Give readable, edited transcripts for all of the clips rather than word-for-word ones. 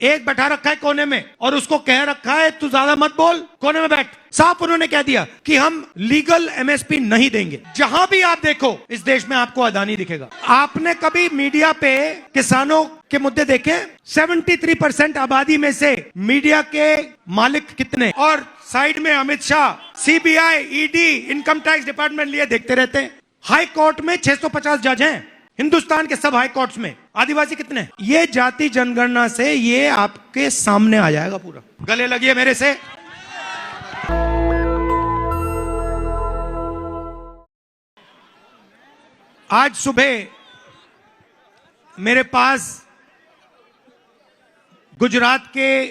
एक बैठा रखा है कोने में और उसको कह रखा है तू ज्यादा मत बोल, कोने में बैठ। साफ उन्होंने कह दिया कि हम लीगल एमएसपी नहीं देंगे। जहां भी आप देखो इस देश में आपको अदानी दिखेगा। आपने कभी मीडिया पे किसानों के मुद्दे देखे? 73% आबादी में से मीडिया के मालिक कितने? और साइड में Amit Shah CBI, ED, income tax department लिए देखते रहते हैं। हाई कोर्ट में 650 जज हैं हिंदुस्तान के सब हाई कोर्ट्स में। आदिवासी कितने? ये जाति जनगणना से ये आपके सामने आ जाएगा पूरा। गले लगिए मेरे से। आज सुबह मेरे पास गुजरात के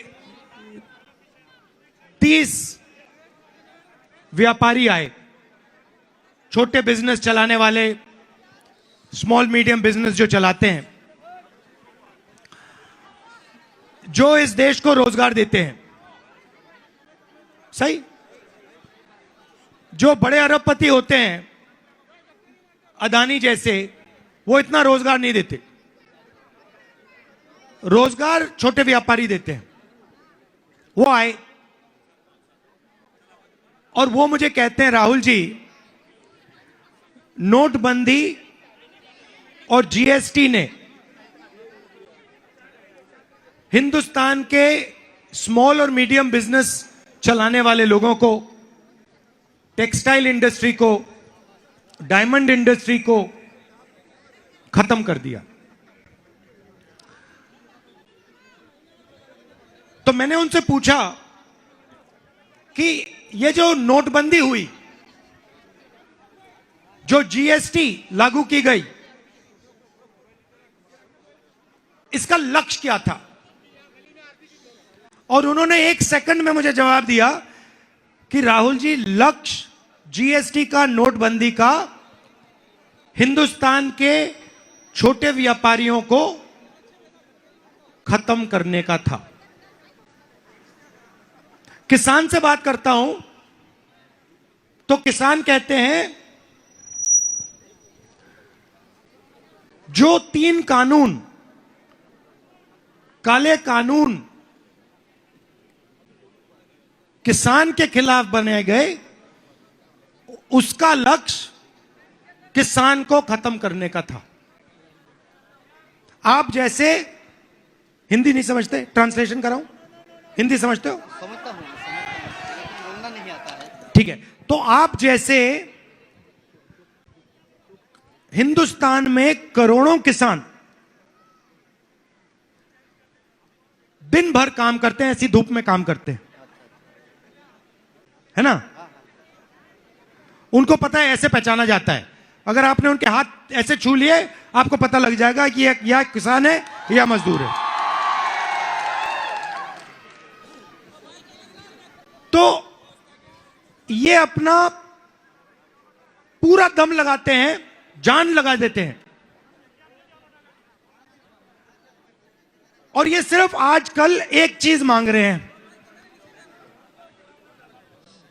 30 व्यापारी आए, छोटे बिजनेस चलाने वाले, स्मॉल मीडियम बिजनेस जो चलाते हैं, जो इस देश को रोजगार देते हैं। सही? जो बड़े अरबपति होते हैं अदानी जैसे, वो इतना रोजगार नहीं देते। रोजगार छोटे व्यापारी देते हैं। वो आए और वो मुझे कहते हैं, राहुल जी, नोटबंदी और जीएसटी ने हिंदुस्तान के स्मॉल और मीडियम बिजनेस चलाने वाले लोगों को, टेक्सटाइल इंडस्ट्री को, डायमंड इंडस्ट्री को खत्म कर दिया। तो मैंने उनसे पूछा कि ये जो नोटबंदी हुई, जो जीएसटी लागू की गई, इसका लक्ष्य क्या था? और उन्होंने 1 सेकंड में मुझे जवाब दिया कि राहुल जी, लक्ष्य जीएसटी का, नोटबंदी का, हिंदुस्तान के छोटे व्यापारियों को खत्म करने का था। किसान से बात करता हूं तो किसान कहते हैं जो 3 कानून, काले कानून किसान के खिलाफ बनाए गए, उसका लक्ष्य किसान को खत्म करने का था। आप जैसे, हिंदी नहीं समझते? ट्रांसलेशन कराऊं? हिंदी समझते हो? समझता हूं, बोलना नहीं आता है। ठीक है। तो आप जैसे हिंदुस्तान में करोड़ों किसान दिन भर काम करते हैं, ऐसी धूप में काम करते हैं, है ना? उनको पता है, ऐसे पहचाना जाता है। अगर आपने उनके हाथ ऐसे छू लिए, आपको पता लग जाएगा कि यह किसान है या मजदूर है। तो ये अपना पूरा दम लगाते हैं, जान लगा देते हैं। और ये सिर्फ आजकल एक चीज मांग रहे हैं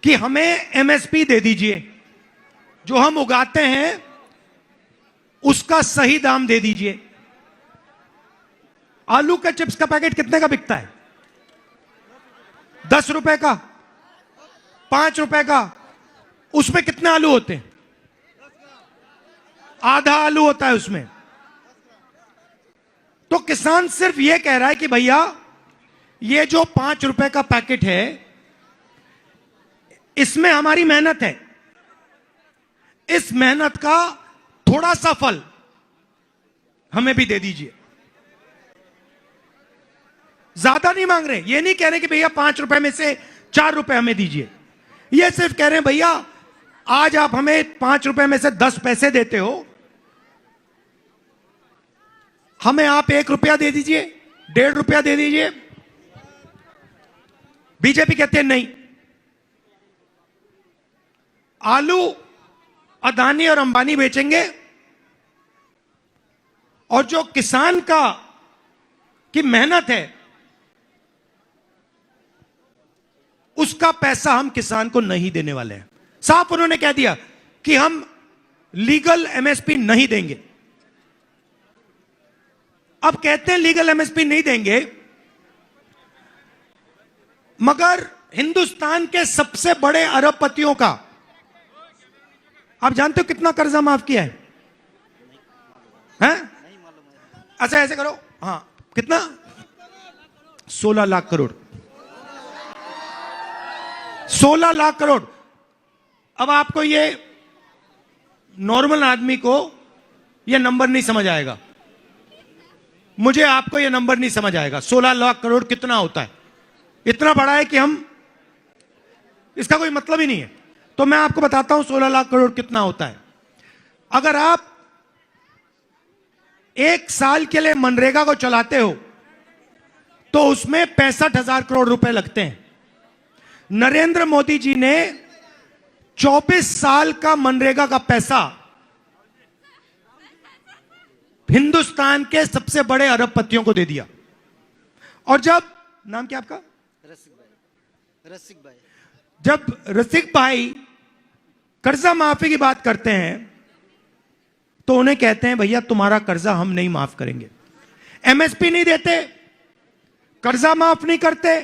कि हमें एमएसपी दे दीजिए, जो हम उगाते हैं उसका सही दाम दे दीजिए। आलू का चिप्स का पैकेट कितने का बिकता है? 10 रुपए का, 5 रुपए का। उसमें कितने आलू होते हैं? आधा आलू होता है उसमें। तो किसान सिर्फ यह कह रहा है कि भैया, ये जो 5 रुपए का पैकेट है, इसमें हमारी मेहनत है, इस मेहनत का थोड़ा सा फल हमें भी दे दीजिए। ज्यादा नहीं मांग रहे। ये नहीं कह रहे कि भैया 5 रुपए में से 4 रुपए हमें दीजिए। ये सिर्फ कह रहे हैं भैया, आज आप हमें 5 रुपए में से 10 पैसे देते हो, हमें आप 1 रुपया दे दीजिए, 1.5 रुपया दे दीजिए। बीजेपी कहते हैं नहीं, आलू अदानी और अंबानी बेचेंगे और जो किसान की मेहनत है, उसका पैसा हम किसान को नहीं देने वाले हैं। साफ उन्होंने कह दिया कि हम लीगल एमएसपी नहीं देंगे। अब कहते हैं लीगल एमएसपी नहीं देंगे, मगर हिंदुस्तान के सबसे बड़े अरबपतियों का आप जानते हो कितना कर्जा माफ किया है? नहीं मालूम है। अच्छा ऐसे करो, हाँ कितना? 16 लाख करोड़। 16 लाख करोड़। अब आपको ये नॉर्मल आदमी को ये नंबर नहीं समझ आएगा, मुझे आपको ये नंबर नहीं समझ आएगा। 16 लाख करोड़ कितना होता है? इतना बड़ा है कि हम इसका कोई मतलब ही नहीं है। तो मैं आपको बताता हूं 16 लाख करोड़ कितना होता है। अगर आप एक साल के लिए मनरेगा को चलाते हो तो उसमें 65,000 करोड़ रुपए लगते हैं। नरेंद्र मोदी जी ने 24 साल का मनरेगा का पैसा हिंदुस्तान के सबसे बड़े अरबपतियों को दे दिया। और जब, नाम क्या आपका? रसिक भाई, रसिक भाई। जब रसिक भाई कर्जा माफी की बात करते हैं तो उन्हें कहते हैं भैया तुम्हारा कर्जा हम नहीं माफ करेंगे। एमएसपी नहीं देते, कर्जा माफ नहीं करते,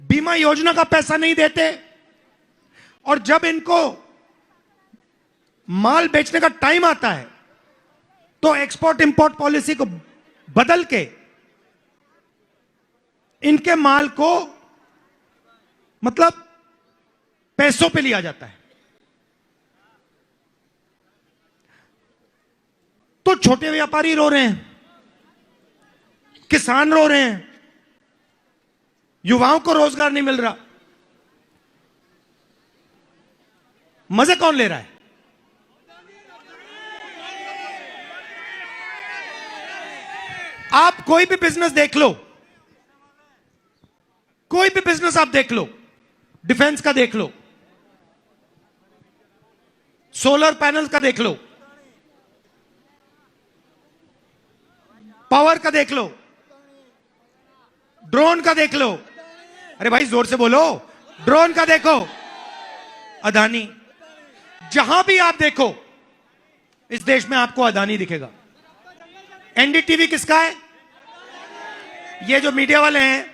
बीमा योजना का पैसा नहीं देते, और जब इनको माल बेचने का टाइम आता है तो एक्सपोर्ट इंपोर्ट पॉलिसी को बदल के इनके माल को मतलब पैसों पे लिया जाता है। तो छोटे व्यापारी रो रहे हैं, किसान रो रहे हैं, युवाओं को रोजगार नहीं मिल रहा। मजे कौन ले रहा है? आप कोई भी बिजनेस देख लो, कोई भी बिजनेस आप देख लो, डिफेंस का देख लो, सोलर पैनल का देख लो, पावर का देख लो, ड्रोन का देख लो। अरे भाई जोर से बोलो, ड्रोन का देखो, अदानी। जहां भी आप देखो इस देश में आपको अदानी दिखेगा। एनडीटीवी किसका है? ये जो मीडिया वाले हैं,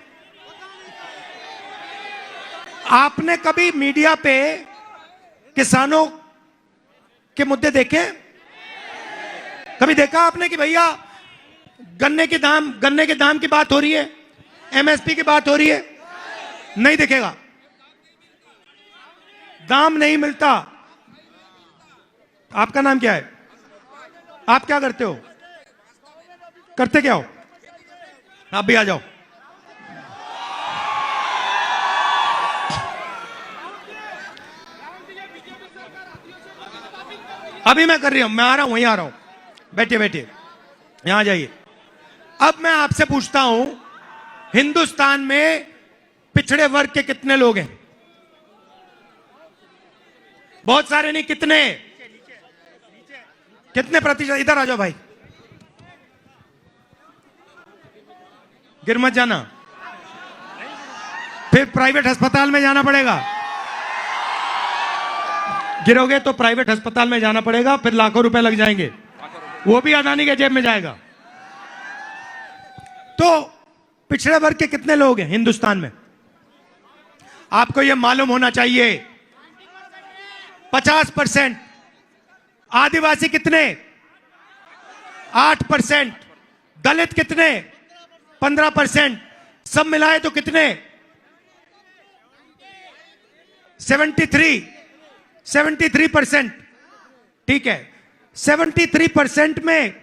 आपने कभी मीडिया पे किसानों के मुद्दे देखे? कभी देखा आपने कि भैया गन्ने के दाम की बात हो रही है, एमएसपी की बात हो रही है? नहीं दिखेगा, दाम नहीं मिलता। आपका नाम क्या है? आप क्या करते हो? करते क्या हो? आप भी आ जाओ। अभी मैं कर रही हूं, मैं आ रहा हूं, वहीं आ रहा हूं। बैठिए बैठिए, यहां जाइए। अब मैं आपसे पूछता हूं, हिंदुस्तान में पिछड़े वर्ग के कितने लोग हैं? बहुत सारे नहीं, कितने? कितने प्रतिशत? इधर आ जाओ भाई, गिर मत जाना, फिर प्राइवेट अस्पताल में जाना पड़ेगा। गिरोगे तो प्राइवेट अस्पताल में जाना पड़ेगा, फिर लाखों रुपए लग जाएंगे, वो भी अदानी के जेब में जाएगा। तो पिछड़े वर्ग के कितने लोग हैं हिंदुस्तान में? आपको यह मालूम होना चाहिए। 50%। आदिवासी कितने? 8%। दलित कितने? 15%। सब मिलाए तो कितने? 73%। ठीक है, 73% में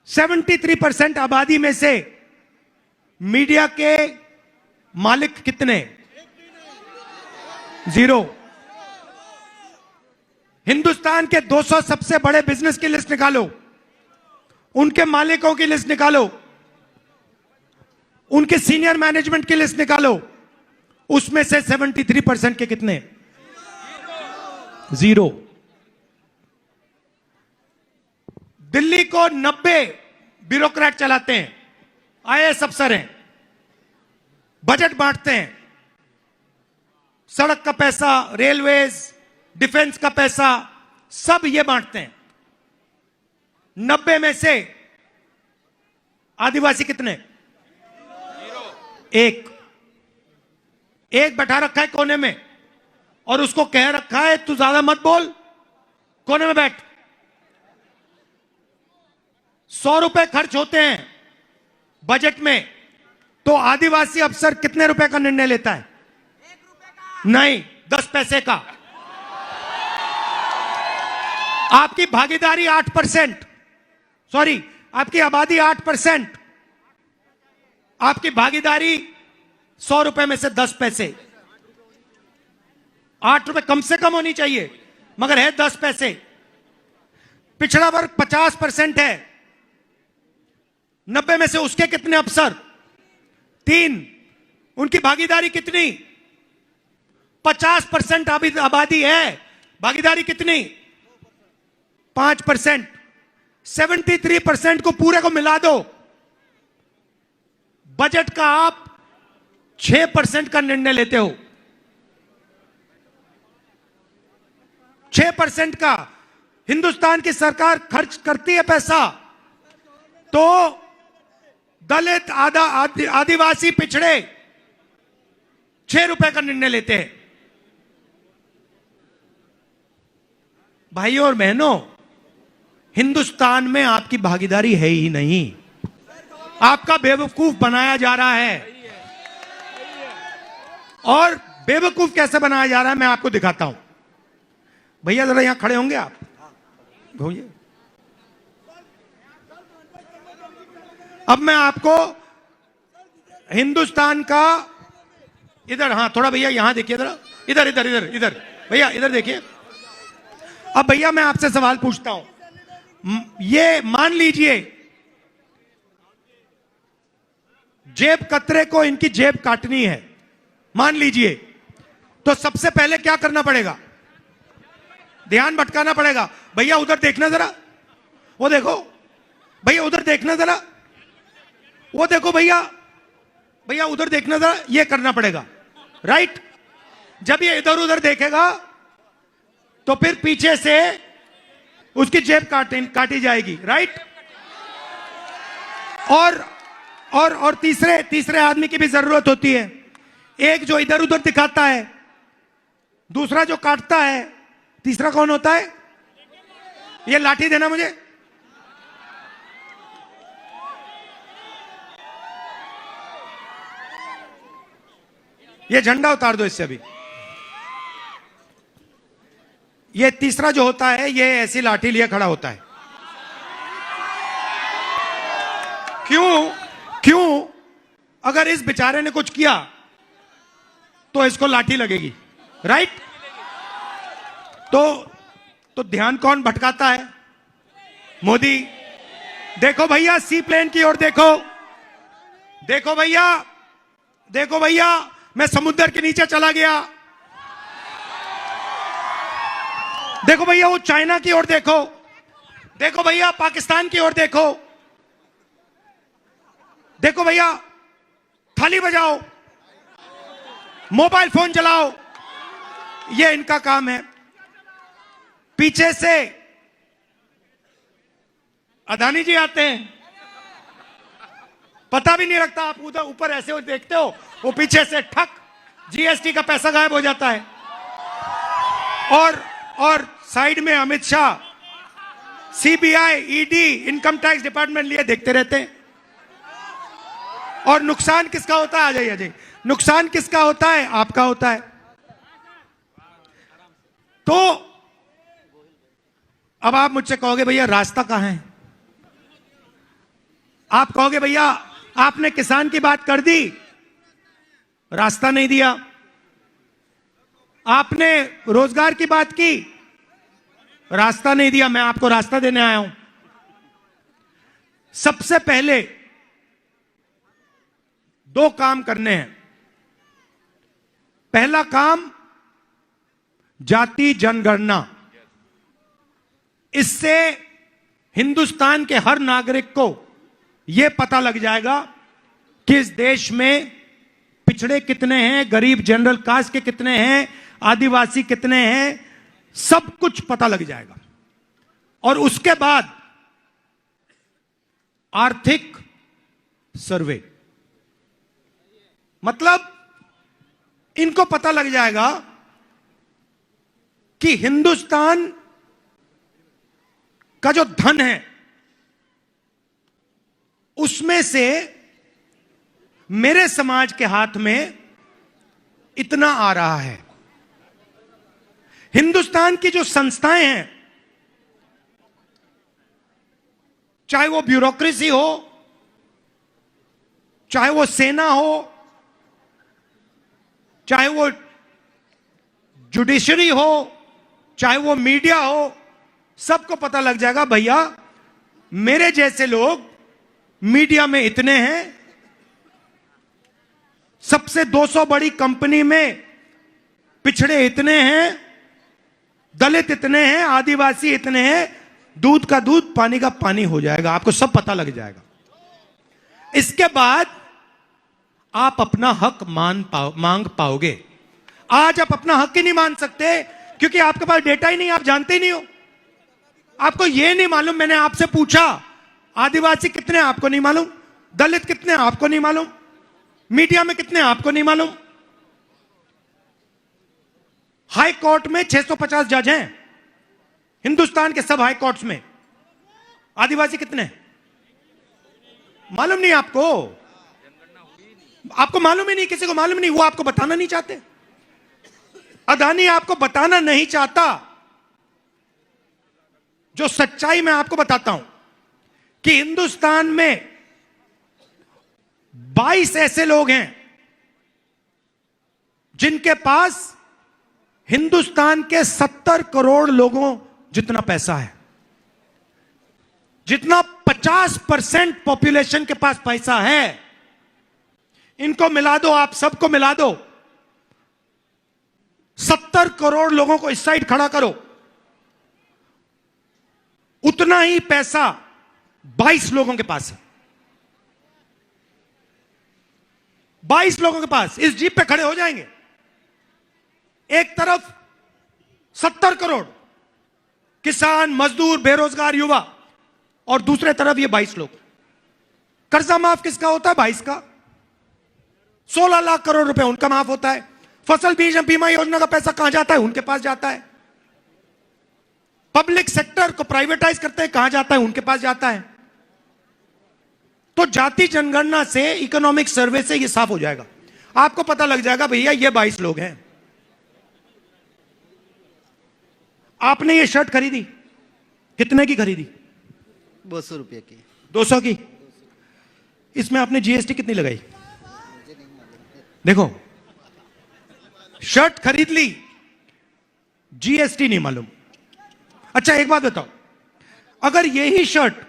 73% आबादी में से मीडिया के मालिक कितने? 0। हिंदुस्तान के 200 सबसे बड़े बिजनेस की लिस्ट निकालो, उनके मालिकों की लिस्ट निकालो, उनके सीनियर मैनेजमेंट की लिस्ट निकालो, उसमें से 73% के कितने? 0। दिल्ली को 90 ब्यूरोक्रेट चलाते हैं, आईएएस अफसर हैं, बजट बांटते हैं, सड़क का पैसा, रेलवेज, डिफेंस का पैसा, सब ये बांटते हैं। 90 में से आदिवासी कितने? एक एक बैठा रखा है कोने में और उसको कह रखा है तू ज्यादा मत बोल, कोने में बैठ। 100 रुपए खर्च होते हैं बजट में, तो आदिवासी अफसर कितने रुपए का निर्णय लेता है? नहीं, 10 पैसे का। आपकी भागीदारी 8%, सॉरी आपकी आबादी 8%, आपकी भागीदारी 100 रुपए में से 10 पैसे, 8 रुपए कम से कम होनी चाहिए, मगर है 10 पैसे। पिछड़ा वर्ग 50% है, 90 में से उसके कितने अफसर? 3। उनकी भागीदारी कितनी? 50% आबादी है, भागीदारी कितनी? 5%। 73% को पूरे को मिला दो, बजट का आप 6% का निर्णय लेते हो। 6% का हिंदुस्तान की सरकार खर्च करती है पैसा, तो दलित आदिवासी पिछड़े 6 रुपए का निर्णय लेते हैं। भाइयों और बहनों, हिंदुस्तान में आपकी भागीदारी है ही नहीं, आपका बेवकूफ बनाया जा रहा है। और बेवकूफ कैसे बनाया जा रहा है मैं आपको दिखाता हूं। भैया जरा यहां खड़े होंगे आप? भैया अब मैं आपको हिंदुस्तान का, इधर, हाँ थोड़ा भैया यहां देखिए जरा, इधर इधर इधर इधर भैया इधर देखिए। अब भैया मैं आपसे सवाल पूछता हूं, ये मान लीजिए जेब कतरे को इनकी जेब काटनी है, मान लीजिए, तो सबसे पहले क्या करना पड़ेगा? ध्यान भटकाना पड़ेगा। भैया उधर देखना जरा, वो देखो भैया, उधर देखना जरा, वो देखो भैया, भैया उधर देखना जरा, ये करना पड़ेगा, राइट? जब ये इधर उधर देखेगा तो फिर पीछे से उसकी जेब काटी जाएगी, राइट? और तीसरे आदमी की भी जरूरत होती है, एक जो इधर उधर दिखाता है, दूसरा जो काटता है, तीसरा कौन होता है? ये लाठी देना मुझे। ये झंडा उतार दो इससे अभी। ये तीसरा जो होता है, ये ऐसी लाठी लिए खड़ा होता है। क्यों? अगर इस बेचारे ने कुछ किया तो इसको लाठी लगेगी, राइट? तो ध्यान कौन भटकाता है? मोदी। देखो भैया, सी प्लेन की ओर देखो, देखो भैया, देखो भैया, मैं समुद्र के नीचे चला गया। देखो भैया, वो चाइना की ओर देखो, देखो भैया, पाकिस्तान की ओर देखो, देखो भैया, थाली बजाओ, मोबाइल फोन चलाओ, ये इनका काम है। पीछे से अदानी जी आते हैं, पता भी नहीं लगता, आप उधर ऊपर ऐसे देखते हो, वो पीछे से ठक, जीएसटी का पैसा गायब हो जाता है। और साइड में Amit Shah, CBI, ED, income tax department लिए देखते रहते हैं। और नुकसान किसका होता है? आ जाइए, अजय, नुकसान किसका होता है? आपका होता है। तो अब आप मुझसे कहोगे भैया रास्ता कहां है? आप कहोगे भैया आपने किसान की बात कर दी, रास्ता नहीं दिया। आपने रोजगार की बात की, रास्ता नहीं दिया। मैं आपको रास्ता देने आया हूं। सबसे पहले 2 काम करने हैं। पहला काम, जाति जनगणना। इससे हिंदुस्तान के हर नागरिक को यह पता लग जाएगा कि इस देश में पिछड़े कितने हैं, गरीब जनरल कास्ट के कितने हैं, आदिवासी कितने हैं, सब कुछ पता लग जाएगा। और उसके बाद आर्थिक सर्वे। मतलब इनको पता लग जाएगा कि हिंदुस्तान का जो धन है उसमें से मेरे समाज के हाथ में इतना आ रहा है। हिंदुस्तान की जो संस्थाएं हैं, चाहे वो ब्यूरोक्रेसी हो, चाहे वो सेना हो, चाहे वो जुडिशरी हो, चाहे वो मीडिया हो, सबको पता लग जाएगा भैया मेरे जैसे लोग मीडिया में इतने हैं, सबसे 200 बड़ी कंपनी में पिछड़े इतने हैं, दलित इतने हैं, आदिवासी इतने हैं, दूध का दूध पानी का पानी हो जाएगा, आपको सब पता लग जाएगा। इसके बाद आप अपना हक मांग पाओगे। आज आप अपना हक ही नहीं मान सकते क्योंकि आपके पास डेटा ही नहीं, आप जानते ही नहीं हो, आपको यह नहीं मालूम। मैंने आपसे पूछा आदिवासी कितने, आपको नहीं मालूम, दलित कितने, आपको नहीं मालूम, मीडिया में कितने, आपको नहीं मालूम। हाई कोर्ट में 650 जज हैं, हिंदुस्तान के सब हाई कोर्ट्स में। आदिवासी कितने मालूम नहीं आपको, आपको मालूम ही नहीं, किसी को मालूम नहीं, वो आपको बताना नहीं चाहते। अदानी आपको बताना नहीं चाहता। जो सच्चाई मैं आपको बताता हूं कि हिंदुस्तान में 22 ऐसे लोग हैं जिनके पास हिंदुस्तान के 70 करोड़ लोगों जितना पैसा है, जितना 50% पॉपुलेशन के पास पैसा है। इनको मिला दो, आप सबको मिला दो, 70 करोड़ लोगों को इस साइड खड़ा करो, उतना ही पैसा 22 लोगों के पास है। 22 लोगों के पास इस जीप पे खड़े हो जाएंगे। एक तरफ 70 करोड़ किसान, मजदूर, बेरोजगार युवा, और दूसरे तरफ ये 22 लोग। कर्जा माफ किसका होता है? 22 का। 16 लाख करोड़ रुपए उनका माफ होता है। फसल बीमा योजना का पैसा कहां जाता है? उनके पास जाता है। पब्लिक सेक्टर को प्राइवेटाइज करते हैं, कहां जाता है? उनके पास जाता है। तो जाति जनगणना से, इकोनॉमिक सर्वे से ये साफ हो जाएगा, आपको पता लग जाएगा भैया ये 22 लोग हैं। आपने ये शर्ट खरीदी, कितने की खरीदी? 200 रुपये की। 200 की। इसमें आपने जीएसटी कितनी लगाई? देखो, शर्ट खरीद ली, जीएसटी नहीं मालूम। अच्छा एक बात बताओ, अगर यही शर्ट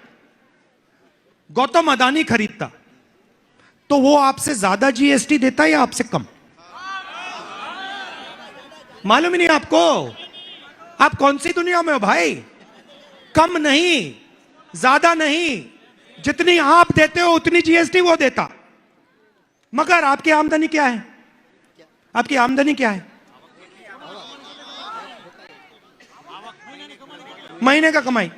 गौतम अदानी खरीदता तो वो आपसे ज्यादा जीएसटी देता या आपसे कम? मालूम ही नहीं आपको। आप कौन सी दुनिया में हो भाई? कम नहीं, ज्यादा नहीं, जितनी आप देते हो उतनी जीएसटी वो देता। मगर आपकी आमदनी क्या है? आपकी आमदनी क्या है? महीने का कमाई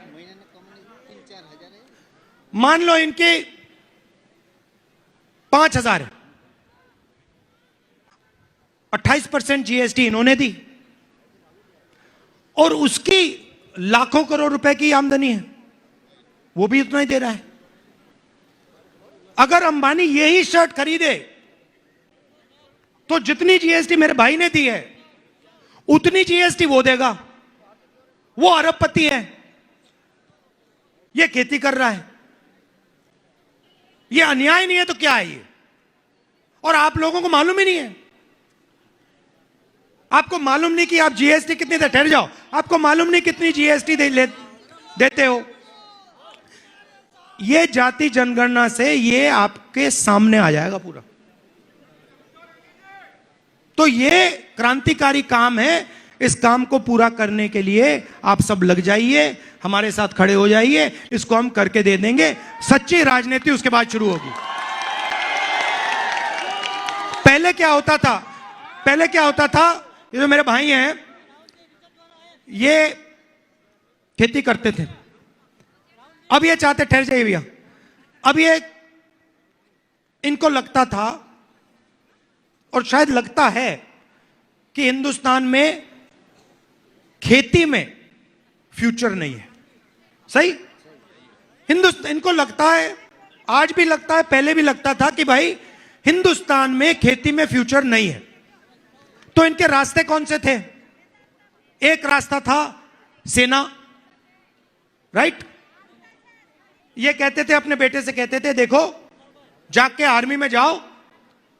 मान लो इनके 5,000 है, 28% जीएसटी इन्होंने दी, और उसकी लाखों करोड़ रुपए की आमदनी है, वो भी उतना ही दे रहा है। अगर अंबानी यही शर्ट खरीदे तो जितनी जीएसटी मेरे भाई ने दी है उतनी जीएसटी वो देगा। वो अरबपति है, ये खेती कर रहा है, ये अन्याय नहीं है तो क्या है ये? और आप लोगों को मालूम ही नहीं है। आपको मालूम नहीं कि आप जीएसटी कितनी दे, ठहर जाओ, आपको मालूम नहीं कितनी जीएसटी देते हो। ये जाति जनगणना से ये आपके सामने आ जाएगा पूरा। तो ये क्रांतिकारी काम है। इस काम को पूरा करने के लिए आप सब लग जाइए, हमारे साथ खड़े हो जाइए, इसको हम करके दे देंगे। सच्ची राजनीति उसके बाद शुरू होगी। पहले क्या होता था? पहले क्या होता था? ये जो मेरे भाई हैं ये खेती करते थे, अब ये चाहते, ठहर जाइए भैया, अब ये इनको लगता था और शायद लगता है कि हिंदुस्तान में खेती में फ्यूचर नहीं है। सही? इनको लगता है, आज भी लगता है, पहले भी लगता था कि भाई हिंदुस्तान में खेती में फ्यूचर नहीं है। तो इनके रास्ते कौन से थे? एक रास्ता था सेना, राइट? ये कहते थे, अपने बेटे से कहते थे, देखो जाके आर्मी में जाओ,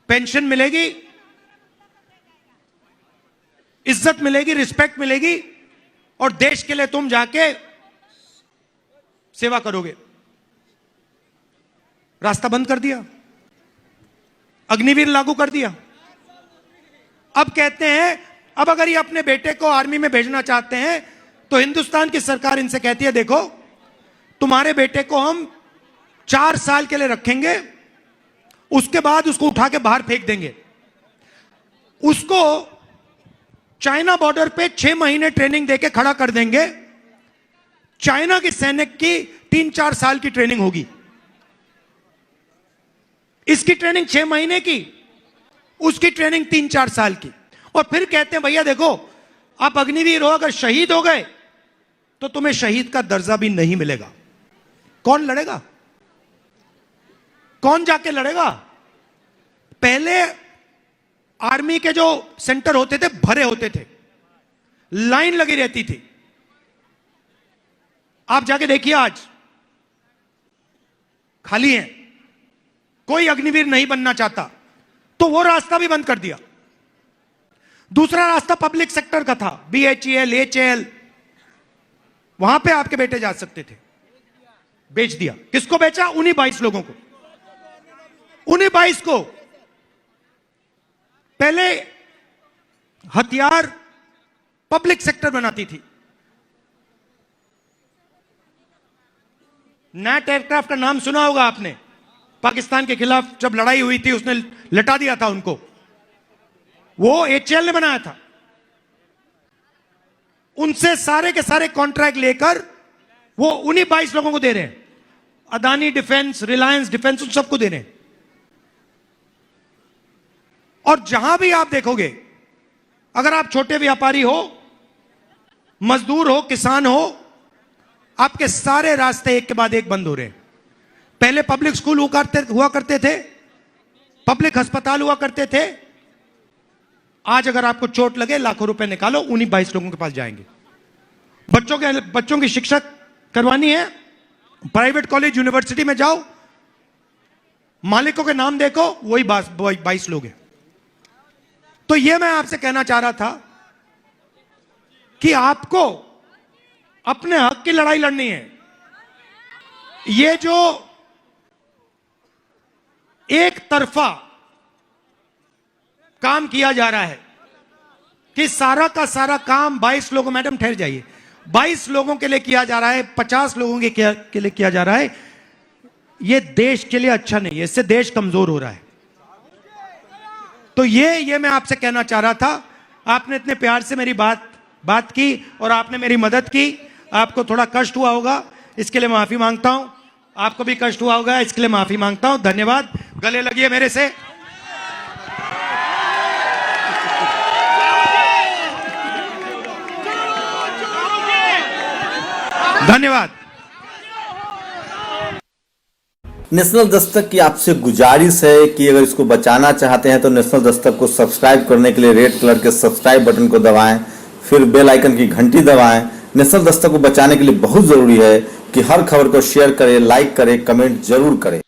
पेंशन मिलेगी, इज्जत मिलेगी, रिस्पेक्ट मिलेगी, और देश के लिए तुम जाके सेवा करोगे। रास्ता बंद कर दिया, अग्निवीर लागू कर दिया। अब कहते हैं, अब अगर ये अपने बेटे को आर्मी में भेजना चाहते हैं तो हिंदुस्तान की सरकार इनसे कहती है, देखो तुम्हारे बेटे को हम 4 साल के लिए रखेंगे, उसके बाद उसको उठा के बाहर फेंक देंगे। उसको चाइना बॉर्डर पे 6 महीने ट्रेनिंग देके खड़ा कर देंगे। चाइना के सैनिक की 3-4 साल की ट्रेनिंग होगी, इसकी ट्रेनिंग 6 महीने की, उसकी ट्रेनिंग 3-4 साल की। और फिर कहते हैं, भैया देखो आप अग्निवीर हो, अगर शहीद हो गए तो तुम्हें शहीद का दर्जा भी नहीं मिलेगा। कौन लड़ेगा? कौन जाके लड़ेगा? पहले आर्मी के जो सेंटर होते थे भरे होते थे, लाइन लगी रहती थी। आप जाके देखिए आज खाली है, कोई अग्निवीर नहीं बनना चाहता। तो वो रास्ता भी बंद कर दिया। दूसरा रास्ता पब्लिक सेक्टर का था, BHEL, HAL, वहां पे आपके बेटे जा सकते थे, बेच दिया। किसको बेचा? उन्हीं 22 लोगों को, उन्हीं 22 को। पहले हथियार पब्लिक सेक्टर बनाती थी। नैट एयरक्राफ्ट का नाम सुना होगा आपने, पाकिस्तान के खिलाफ जब लड़ाई हुई थी उसने लटा दिया था उनको, वो HAL ने बनाया था। उनसे सारे के सारे कॉन्ट्रैक्ट लेकर वो उन्हीं 22 लोगों को दे रहे हैं। अदानी डिफेंस, रिलायंस डिफेंस, उन सबको दे रहे हैं। और जहां भी आप देखोगे, अगर आप छोटे व्यापारी हो, मजदूर हो, किसान हो, आपके सारे रास्ते एक के बाद एक बंद हो रहे हैं। पहले पब्लिक स्कूल हुआ करते थे, पब्लिक अस्पताल हुआ करते थे। आज अगर आपको चोट लगे, लाखों रुपए निकालो, उन्हीं 22 लोगों के पास जाएंगे। बच्चों की शिक्षा करवानी है, प्राइवेट कॉलेज यूनिवर्सिटी में जाओ, मालिकों के नाम देखो, वही 22 लोग हैं। तो यह मैं आपसे कहना चाह रहा था कि आपको अपने हक की लड़ाई लड़नी है। ये जो एक तरफा काम किया जा रहा है कि सारा का सारा काम 22 लोगों, मैडम ठहर जाइए, 22 लोगों के लिए किया जा रहा है, 50 लोगों के लिए किया जा रहा है, यह देश के लिए अच्छा नहीं है। इससे देश कमजोर हो रहा है। तो ये मैं आपसे कहना चाह रहा था। आपने इतने प्यार से मेरी बात की और आपने मेरी मदद की। आपको थोड़ा कष्ट हुआ होगा, इसके लिए माफी मांगता हूं। आपको भी कष्ट हुआ होगा, इसके लिए माफी मांगता हूं। धन्यवाद। गले लगिए मेरे से। धन्यवाद। नेशनल दस्तक की आपसे गुजारिश है कि अगर इसको बचाना चाहते हैं तो नेशनल दस्तक को सब्सक्राइब करने के लिए रेड कलर के सब्सक्राइब बटन को दबाएं, फिर बेल आइकन की घंटी दबाएं। नेशनल दस्तक को बचाने के लिए बहुत जरूरी है कि हर खबर को शेयर करें, लाइक करें, कमेंट जरूर करें।